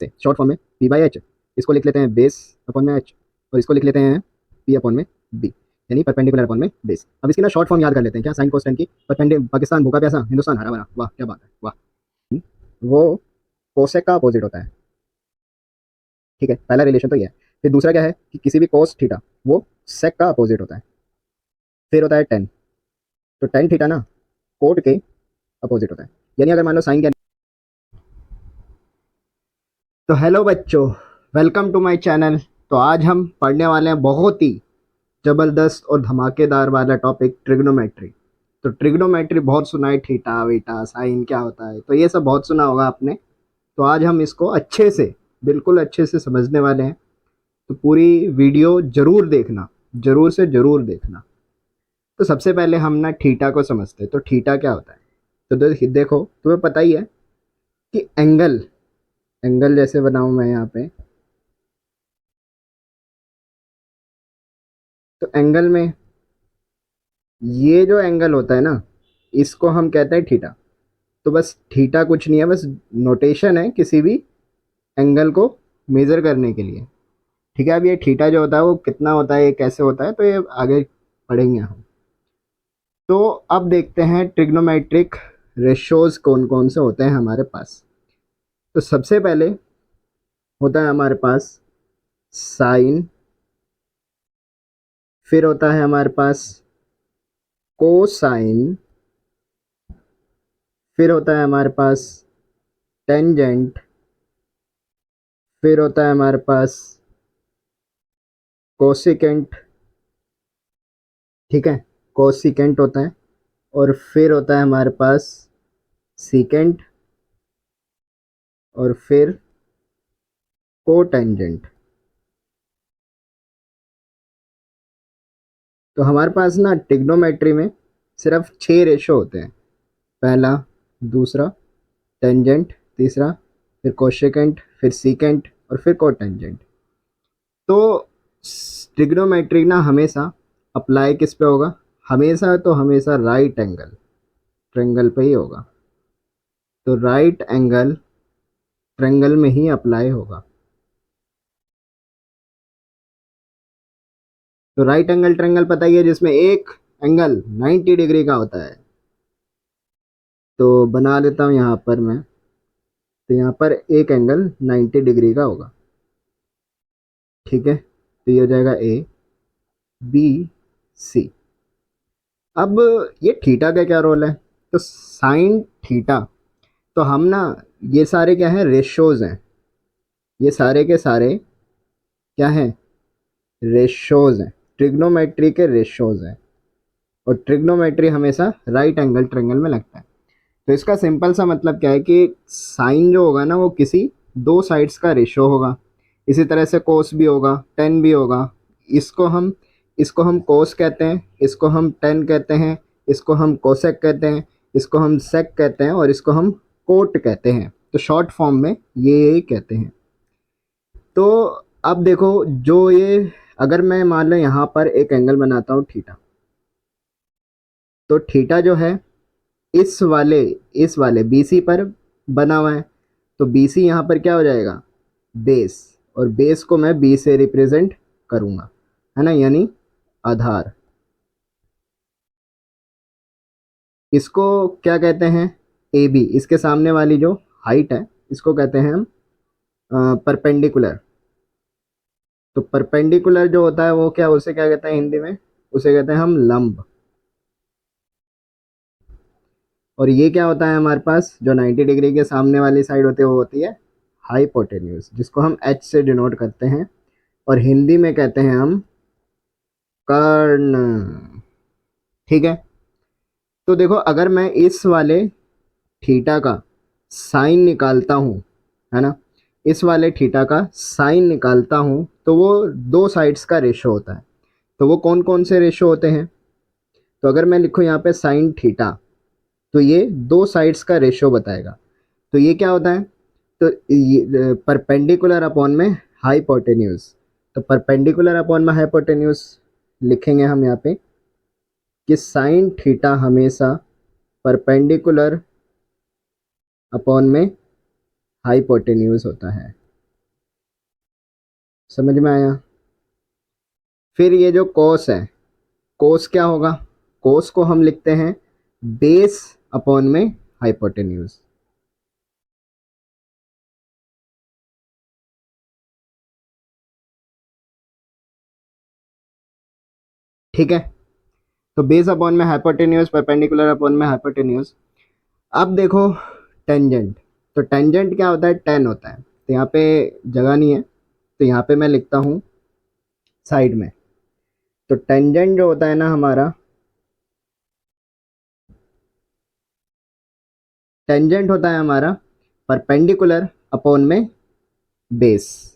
से short form में P by H. इसको लिख लेते हैं बेस अपॉन में एच, और इसको लिख लेते हैं पी अपॉन में बी, यानी परपेंडिकुलर अपॉन में बेस। अब इसकी ना शॉर्ट फॉर्म याद कर लेते हैं क्या, साइन कोस टेन की। पाकिस्तान भूखा प्यासा, हिंदुस्तान हरा भरा, वाह क्या बात है वाह। हम्म, वो कोसेक का अपोजिट होता है, ठीक है, पहला रिलेशन तो ये है। फिर दूसरा क्या है कि किसी भी कोस थीटा वो सेक का अपोजिट होता है। फिर होता है टेन, तो टेन थीटा ना कोट के अपोजिट होता है, यानी अगर मान लो साइन के। तो हेलो बच्चों, वेलकम टू माय चैनल। तो आज हम पढ़ने वाले हैं बहुत ही ज़बरदस्त और धमाकेदार वाला टॉपिक, ट्रिग्नोमेट्री। तो ट्रिग्नोमेट्री बहुत सुना है, थीटा वीटा साइन क्या होता है, तो ये सब बहुत सुना होगा आपने। तो आज हम इसको अच्छे से, बिल्कुल अच्छे से समझने वाले हैं। तो पूरी वीडियो ज़रूर देखना, ज़रूर से ज़रूर देखना। तो सबसे पहले हम ना थीटा को समझते हैं। तो थीटा क्या होता है, तो देखो तुम्हें पता ही है कि एंगल, एंगल जैसे बनाऊँ मैं यहाँ पे, तो एंगल में ये जो एंगल होता है ना, इसको हम कहते हैं थीटा। तो बस थीटा कुछ नहीं है, बस नोटेशन है किसी भी एंगल को मेज़र करने के लिए, ठीक है। अब ये थीटा जो होता है वो कितना होता है, ये कैसे होता है, तो ये आगे पढ़ेंगे हम। तो अब देखते हैं ट्रिग्नोमेट्रिक रेशोज कौन कौन से होते हैं हमारे पास। तो सबसे पहले होता है हमारे पास साइन, फिर होता है हमारे पास कोसाइन, फिर होता है हमारे पास टेंजेंट, फिर होता है हमारे पास कोसिकेंट, ठीक है, कोसिकेंट होता है, और फिर होता है हमारे पास सीकेंट, और फिर कोटेंजेंट। तो हमारे पास ना ट्रिग्नोमेट्री में सिर्फ 6 रेशो होते हैं, पहला, दूसरा, टेंजेंट, तीसरा, फिर कोशिकेंट, फिर सीकेंट, और फिर कोटेंजेंट। तो ट्रिग्नोमेट्री ना हमेशा अप्लाई किस पे होगा, हमेशा तो हमेशा राइट एंगल ट्रेंगल पे ही होगा। तो राइट एंगल ट्रेंगल में ही अप्लाई होगा। तो राइट एंगल ट्रेंगल पता ही है, जिसमें एक एंगल 90 डिग्री का होता है। तो बना देता हूँ यहाँ पर मैं, तो यहाँ पर एक एंगल 90 डिग्री का होगा, ठीक है। तो ये हो जाएगा ए बी सी। अब ये थीटा का क्या रोल है, तो साइन थीटा, तो हम ना, ये सारे क्या है, रेशोज हैं, ये सारे के सारे क्या हैं, रेशोज हैं, ट्रिग्नोमेट्री के रेशोज हैं। और ट्रिग्नोमेट्री हमेशा राइट एंगल ट्रायंगल में लगता है। तो इसका सिंपल सा मतलब क्या है कि साइन जो होगा ना वो किसी दो साइड्स का रेशो होगा। इसी तरह से कोस भी होगा, टेन भी होगा। इसको हम इसको हम कोस कहते हैं, इसको हम टेन कहते हैं, इसको हम कोसेक कहते हैं, इसको हम सेक कहते हैं, और इसको हम कोट कहते हैं। तो शॉर्ट फॉर्म में ये कहते हैं। तो अब देखो, जो ये, अगर मैं मान लो यहाँ पर एक एंगल बनाता हूँ थीटा, तो थीटा जो है इस वाले इस वाले BC पर बना हुआ है। तो BC यहाँ पर क्या हो जाएगा, बेस, और बेस को मैं B से रिप्रेजेंट करूँगा, है ना, यानी आधार। इसको क्या कहते हैं, AB, इसके सामने वाली जो हाइट है इसको कहते हैं हम परपेंडिकुलर। तो परपेंडिकुलर जो होता है वो क्या, उसे क्या कहते हैं हिंदी में, उसे कहते हैं हम लंब। और ये क्या होता है हमारे पास, जो 90 डिग्री के सामने वाली साइड होती है वो होती है हाइपोटेन्यूज, जिसको हम H से डिनोट करते हैं, और हिंदी में कहते हैं हम कर्ण, ठीक है। तो देखो, अगर मैं इस वाले थीटा का साइन निकालता हूँ, है ना, इस वाले थीटा का साइन निकालता हूँ, तो वो दो साइड्स का रेशो होता है। तो वो कौन कौन से रेशो होते हैं, तो अगर मैं लिखूँ यहाँ पे साइन थीटा, तो ये दो साइड्स का रेशो बताएगा। तो ये क्या होता है, तो ये परपेंडिकुलर अपॉन में हाइपोटेन्यूज। तो परपेंडिकुलर अपॉन में हाइपोटेन्यूज लिखेंगे हम यहाँ पे कि साइन थीटा हमेशा परपेंडिकुलर अपॉन में हाइपोटेन्यूज होता है। समझ में आया। फिर ये जो कोस है, कोस क्या होगा? कोस को हम लिखते हैं बेस अपॉन में हाइपोटेन्यूज। ठीक है, तो बेस अपॉन में हाइपोटेन्यूज, परपेंडिकुलर अपॉन में हाइपोटेन्यूज। अब देखो टेंजेंट, तो टेंजेंट क्या होता है? टेन होता है। तो यहाँ पे जगह नहीं है, तो यहाँ पे मैं लिखता हूँ साइड में। तो टेंजेंट जो होता है ना हमारा, टेंजेंट होता है हमारा परपेंडिकुलर अपॉन में बेस।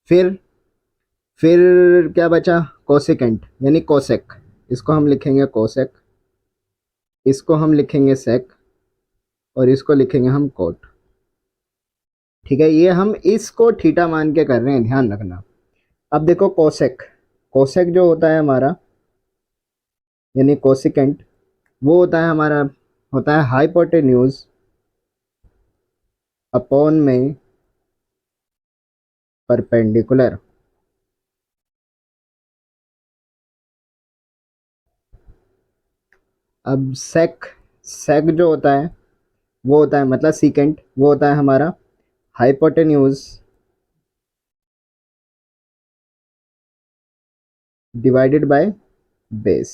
फिर फिर क्या बचा? कोसेकेंट यानी कोसेक। इसको हम लिखेंगे कोसेक, इसको हम लिखेंगे सेक, और इसको लिखेंगे हम कोट। ठीक है, ये हम इसको थीटा मान के कर रहे हैं, ध्यान रखना। अब देखो कोसेक, कोसेक जो होता है हमारा यानी कोसिकेंट, वो होता है हमारा, होता है हाइपोटेन्यूज अपॉन में परपेंडिकुलर। अब सेक, सेक जो होता है वो होता है, मतलब सीकेंट, वो होता है हमारा हाइपोटेन्यूज डिवाइडेड बाय बेस।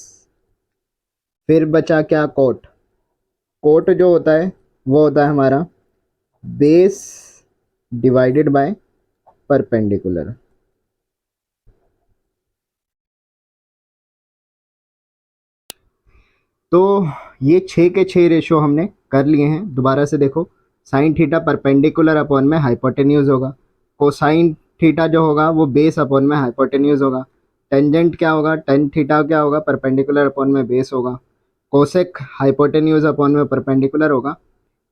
फिर बचा क्या? कोट। कोट जो होता है वो होता है हमारा बेस डिवाइडेड बाय परपेंडिकुलर। तो ये छः के छः रेशो हमने कर लिए हैं। दोबारा से देखो, साइन थीटा परपेंडिकुलर अपॉन में हाइपोटेन्यूज होगा, कोसाइन थीटा जो होगा वो बेस अपॉन में हाइपोटेन्यूज होगा, टेंजेंट क्या होगा? टेन थीटा क्या होगा? परपेंडिकुलर अपॉन में बेस होगा, कोसेक हाइपोटेन्यूज अपॉन में परपेंडिकुलर होगा,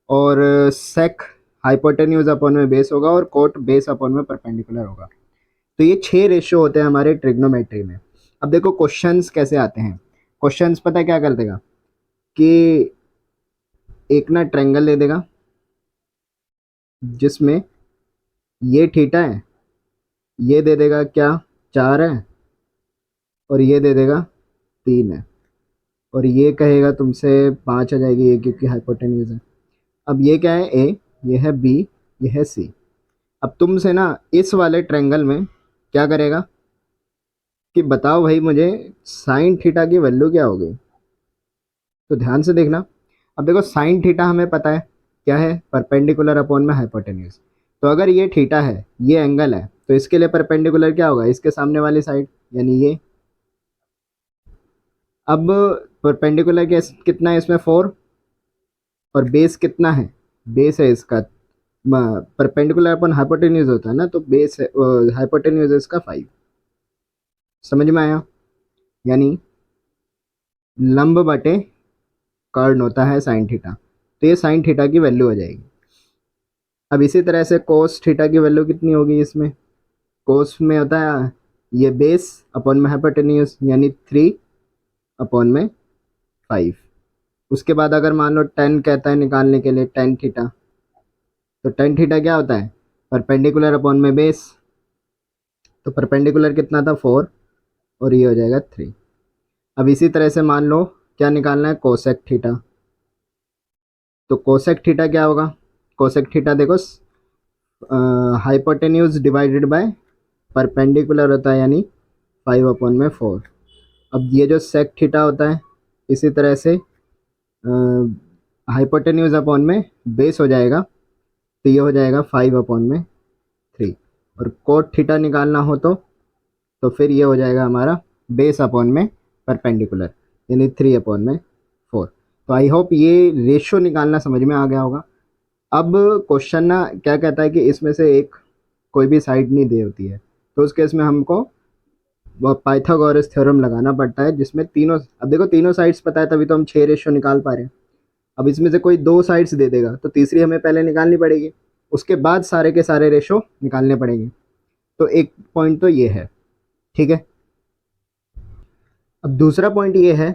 और सेक हाइपोटेन्यूज अपॉन में बेस होगा, और कोट बेस अपॉन में परपेंडिकुलर होगा। तो ये छः रेशियो होते हैं हमारे ट्रिग्नोमेट्री में। अब देखो क्वेश्चंस कैसे आते हैं। क्वेश्चंस पता है क्या कर देगा कि एक ना ट्रायंगल दे देगा जिसमें ये थीटा है, ये दे देगा क्या? 4 है, और ये दे देगा 3 है, और ये कहेगा तुमसे 5 आ जाएगी ये क्योंकि हाइपोटेन्यूज है। अब ये क्या है? ए, ये है बी, ये है सी। अब तुमसे ना इस वाले ट्रायंगल में क्या करेगा कि बताओ भाई मुझे साइन थीटा की वैल्यू क्या होगी। तो ध्यान से देखना। अब देखो साइन थीटा हमें पता है क्या है? परपेंडिकुलर अपॉन में हाइपोटेन्यूज। तो अगर ये थीटा है, ये एंगल है, तो इसके लिए परपेंडिकुलर क्या होगा? इसके सामने वाली साइड, यानी ये। अब परपेंडिकुलर के कितना है इसमें? 4। और बेस कितना है? बेस है इसका, परपेंडिकुलर अपन हाइपोटेन्यूज होता है ना, तो बेस है, हाइपोटेन्यूज है इसका 5। समझ में आया? यानी लंब बटे कर्ण होता है साइन थीटा। तो ये साइन थीटा की वैल्यू हो जाएगी। अब इसी तरह से कोस थीटा की वैल्यू कितनी होगी इसमें? कोस में होता है ये बेस अपॉन में हाइपोटेन्यूज, यानी 3 अपॉन में 5। उसके बाद अगर मान लो 10 कहता है निकालने के लिए, टेन थीटा, तो टेन थीटा क्या होता है? परपेंडिकुलर अपॉन में बेस। तो परपेंडिकुलर कितना था? 4, और ये हो जाएगा 3। अब इसी तरह से मान लो क्या निकालना है? Cosec theta. तो कोसेक थीटा क्या होगा? कोसेक थीटा देखो, हाइपोटेन्यूज डिवाइडेड बाय परपेंडिकुलर होता है, यानी 5/4। अब ये जो सेक थीटा होता है, इसी तरह से हाइपोटेन्यूज अपॉन में बेस हो जाएगा, तो ये हो जाएगा 5/3। और कोट थीटा निकालना हो तो फिर ये हो जाएगा हमारा बेस अपॉन में परपेंडिकुलर, यानी 3/4। तो आई होप ये रेशियो निकालना समझ में आ गया होगा। अब क्वेश्चन ना क्या कहता है कि इसमें से एक कोई भी साइड नहीं दी होती है, तो उस केस में हमको पाइथागोरस थ्योरम लगाना पड़ता है, जिसमें तीनों, अब देखो तीनों साइड्स पता है तभी तो हम 6 रेशियो निकाल पा रहे हैं। अब इसमें से कोई 2 साइड्स दे देगा तो तीसरी हमें पहले निकालनी पड़ेगी, उसके बाद सारे के सारे रेशियो निकालने पड़ेंगे। तो एक पॉइंट तो ये है। ठीक है, अब दूसरा पॉइंट ये है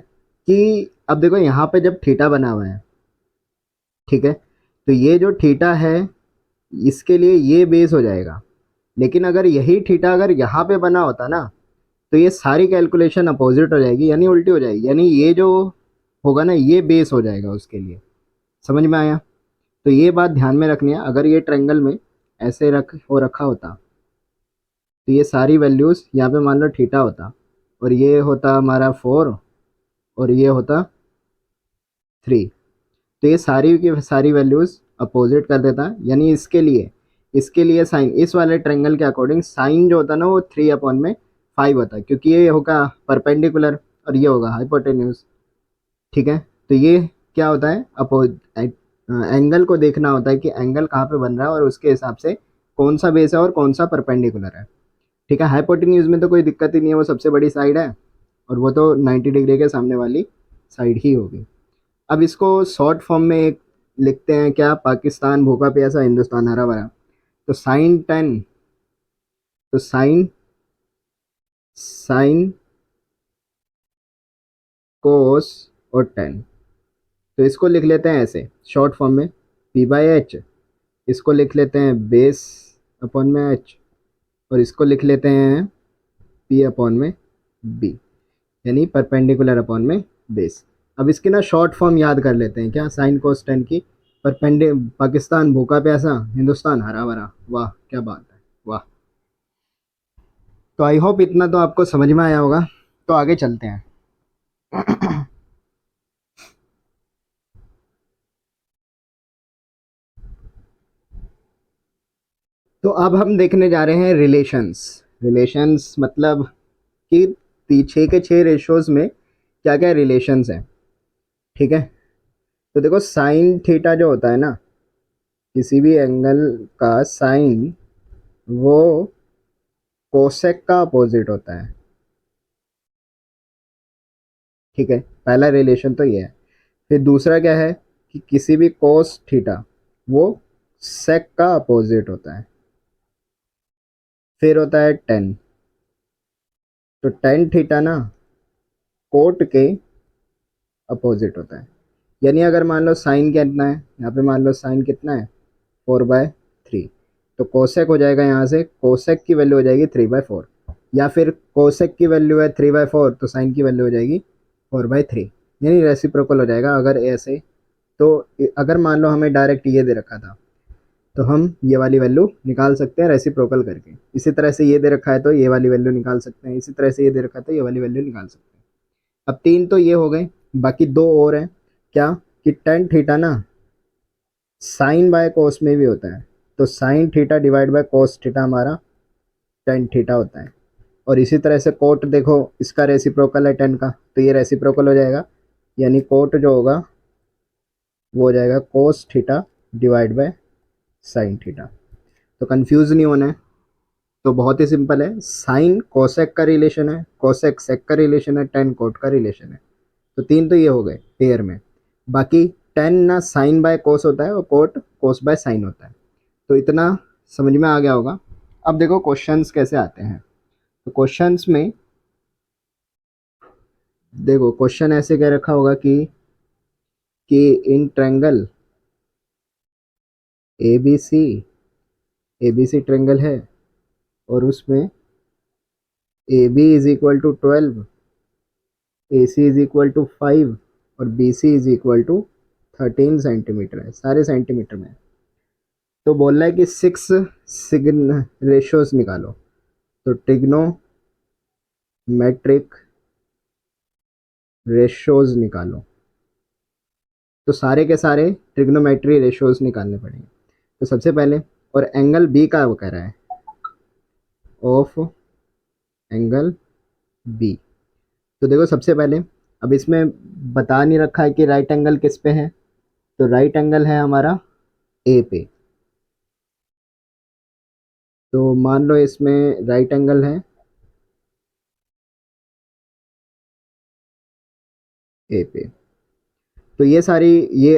कि अब देखो यहाँ पे जब थीटा बना हुआ है, ठीक है, तो ये जो थीटा है इसके लिए ये बेस हो जाएगा। लेकिन अगर यही थीटा अगर यहाँ पे बना होता ना, तो ये सारी कैलकुलेशन अपोजिट हो जाएगी, यानी उल्टी हो जाएगी, यानी ये जो होगा ना ये बेस हो जाएगा उसके लिए। समझ में आया? तो ये बात ध्यान में रखनी है। अगर ये ट्रायंगल में ऐसे रखा होता, तो ये सारी वैल्यूज़ यहाँ पे मान लो थीटा होता, और ये होता हमारा 4, और ये होता 3, तो ये सारी की सारी वैल्यूज़ अपोजिट कर देता, यानी इसके लिए साइन, इस वाले ट्रायंगल के अकॉर्डिंग साइन जो होता है ना वो 3/5 होता है, क्योंकि ये होगा परपेंडिकुलर और ये होगा हाइपोटेन्यूज। ठीक है, तो ये क्या होता है, एंगल को देखना होता है कि एंगल कहाँ पे बन रहा है और उसके हिसाब से कौन सा बेस है और कौन सा परपेंडिकुलर है। ठीक है, हाइपोटेन्यूज में तो कोई दिक्कत ही नहीं है, वो सबसे बड़ी साइड है और वो तो 90 डिग्री के सामने वाली साइड ही होगी। अब इसको शॉर्ट फॉर्म में एक लिखते हैं क्या, पाकिस्तान भूखा प्यासा हिंदुस्तान हरा भरा। तो साइन साइन कोस और टेन, तो इसको लिख लेते हैं ऐसे शॉर्ट फॉर्म में, P/H। इसको लिख लेते हैं बेस अपॉन में H, और इसको लिख लेते हैं P/B, यानी परपेंडिकुलर अपॉन में बेस। अब इसकी ना शॉर्ट फॉर्म याद कर लेते हैं क्या, साइन कोस टेन की। पाकिस्तान भूखा प्यासा हिंदुस्तान हरा भरा, वाह क्या बात है, वाह। तो आई होप इतना तो आपको समझ में आया होगा। तो आगे चलते हैं। तो अब हम देखने जा रहे हैं रिलेशंस। रिलेशंस मतलब कि 6 के 6 रेशोज में क्या क्या रिलेशंस हैं। ठीक है, तो देखो साइन थीटा जो होता है ना, किसी भी एंगल का साइन वो कोसेक का अपोजिट होता है। ठीक है, पहला रिलेशन तो ये है। फिर दूसरा क्या है कि किसी भी कोस थीटा वो सेक का अपोजिट होता है। फिर होता है टेन, तो टेन थीटा ना कोट के अपोजिट होता है। यानी अगर मान लो साइन कितना है, यहाँ पे मान लो साइन कितना है 4/3, तो कोसेक हो जाएगा, यहाँ से कोसेक की वैल्यू हो जाएगी 3/4, या फिर कोसेक की वैल्यू है 3/4 तो साइन की वैल्यू हो जाएगी 4/3, यानी रेसिप्रोकल हो जाएगा अगर ऐसे। तो अगर मान लो हमें डायरेक्ट ये दे रखा था, तो हम ये वाली वैल्यू निकाल सकते हैं रेसिप्रोकल करके। इसी तरह से ये दे रखा है तो ये वाली वैल्यू निकाल सकते हैं, इसी तरह से ये दे रखा है तो ये वाली वैल्यू निकाल सकते हैं। अब 3 तो ये हो गए, बाकी 2 और हैं। क्या कि टेन थीटा ना साइन बाय कोस में भी होता है, तो sine theta divide by cos theta हमारा टेन थीटा होता है। और इसी तरह से कोट देखो, इसका रेसिप्रोकल है टेन का, तो ये रेसिप्रोकल हो जाएगा, यानी कोट जो होगा वो हो जाएगा cos theta divide by sine theta. तो कंफ्यूज नहीं होना है, तो बहुत ही सिंपल है, साइन कोसेक का रिलेशन है, कोसेक सेक का रिलेशन है, टेन कोट का रिलेशन है। तो 3 तो ये हो गए पेयर में। बाकी टेन ना साइन बाय कोस होता है और कोट कोस बाय साइन होता है। तो इतना समझ में आ गया होगा। अब देखो क्वेश्चंस कैसे आते हैं। तो क्वेश्चंस में देखो क्वेश्चन ऐसे कह रखा होगा कि in triangle A B C triangle है, और उसमें A B is equal to 12, A C is equal to 5 और B C is equal to 13 centimetre है, सारे सेंटीमीटर में। तो बोल रहा है कि 6 सिग्न रेशियोज निकालो। तो ट्रिग्नोमेट्रिक रेशियोज निकालो, तो सारे के सारे ट्रिग्नोमेट्री रेशियोज निकालने पड़ेंगे। तो सबसे पहले, और एंगल बी का वो कह रहा है, ऑफ एंगल बी। तो देखो सबसे पहले, अब इसमें बता नहीं रखा है कि राइट एंगल किस पे है, तो राइट एंगल है हमारा ए पे। तो मान लो इसमें राइट एंगल है ए पे। तो ये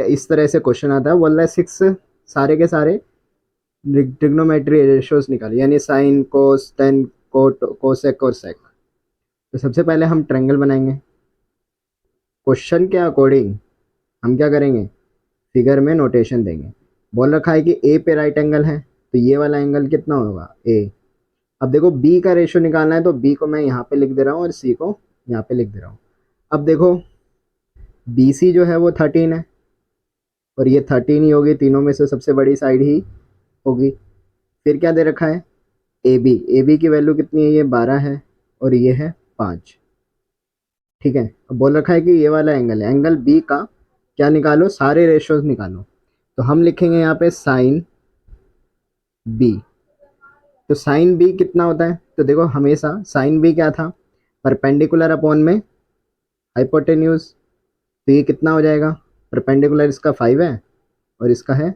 इस तरह से क्वेश्चन आता है, बोल रहा है 6 सारे के सारे ट्रिग्नोमेट्री रेशियोज निकाले, यानी sine cos ten coat cosec और सेक। तो सबसे पहले हम ट्रायंगल बनाएंगे। क्वेश्चन के अकॉर्डिंग हम क्या करेंगे, फिगर में नोटेशन देंगे। बोल रखा है कि ए पे राइट एंगल है, तो ये वाला एंगल कितना होगा, ए। अब देखो बी का रेशो निकालना है, तो बी को मैं यहाँ पे लिख दे रहा हूँ और सी को यहाँ पे लिख दे रहा हूँ। अब देखो बी सी जो है वो 13 है, और ये 13 ही होगी, तीनों में से सबसे बड़ी साइड ही होगी। फिर क्या दे रखा है, ए बी की वैल्यू कितनी है, ये 12 है और ये है 5। ठीक है, अब बोल रखा है कि ये वाला एंगल है, एंगल बी का क्या निकालो, सारे रेशोज निकालो। तो हम लिखेंगे यहाँ पे साइन बी। तो साइन बी कितना होता है, तो देखो हमेशा साइन बी क्या था, परपेंडिकुलर अपॉन में हाइपोटेन्यूज। तो ये कितना हो जाएगा, परपेंडिकुलर इसका 5 है और इसका है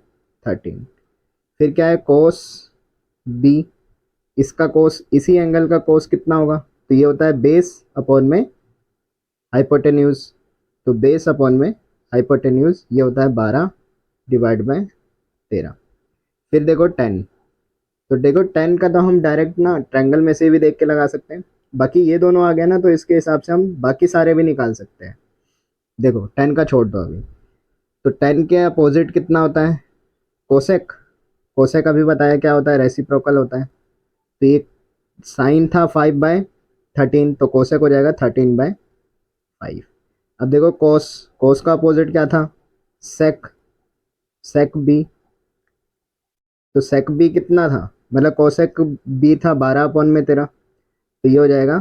13। फिर क्या है, कोस बी, इसका कोस, इसी एंगल का कोस कितना होगा, तो ये होता है बेस अपॉन में हाइपोटेन्यूज। तो बेस अपॉन में हाइपोटेन्यूज ये होता है 12 डिवाइड बाय 13। फिर देखो 10, तो देखो 10 का तो हम डायरेक्ट ना ट्रायंगल में से भी देख के लगा सकते हैं। बाकी ये दोनों आ गया ना, तो इसके हिसाब से हम बाकी सारे भी निकाल सकते हैं। देखो 10 का छोड़ दो अभी, तो 10 के अपोजिट कितना होता है, कोसेक। कोसेक अभी बताया क्या होता है, रेसिप्रोकल होता है। तो ये साइन था 5/13, तो कोसेक हो जाएगा 13/5। अब देखो कोस, कोस का अपोजिट क्या था, सेक। सेक बी, तो सेक बी कितना था, मतलब कोसेक बी था 12/13, तो ये हो जाएगा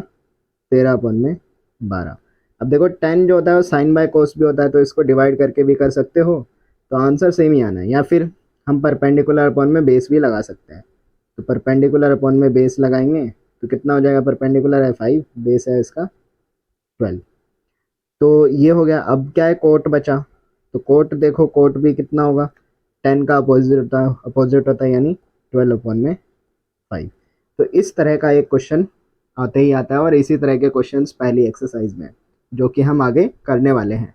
13/12। अब देखो 10 जो होता है वो साइन बाय कोस भी होता है, तो इसको डिवाइड करके भी कर सकते हो, तो आंसर सेम ही आना है। या फिर हम परपेंडिकुलर अपॉन में बेस भी लगा सकते हैं। तो परपेंडिकुलर अपॉन में बेस लगाएंगे तो कितना हो जाएगा, परपेंडिकुलर है 5, बेस है इसका 12। तो ये हो गया। अब क्या है, कोट बचा। तो कोट देखो, कोट भी कितना होगा, 10 का अपोजिट होता है यानी 12/5। तो इस तरह का एक क्वेश्चन आते ही आता है, और इसी तरह के क्वेश्चंस पहली एक्सरसाइज में जो कि हम आगे करने वाले हैं।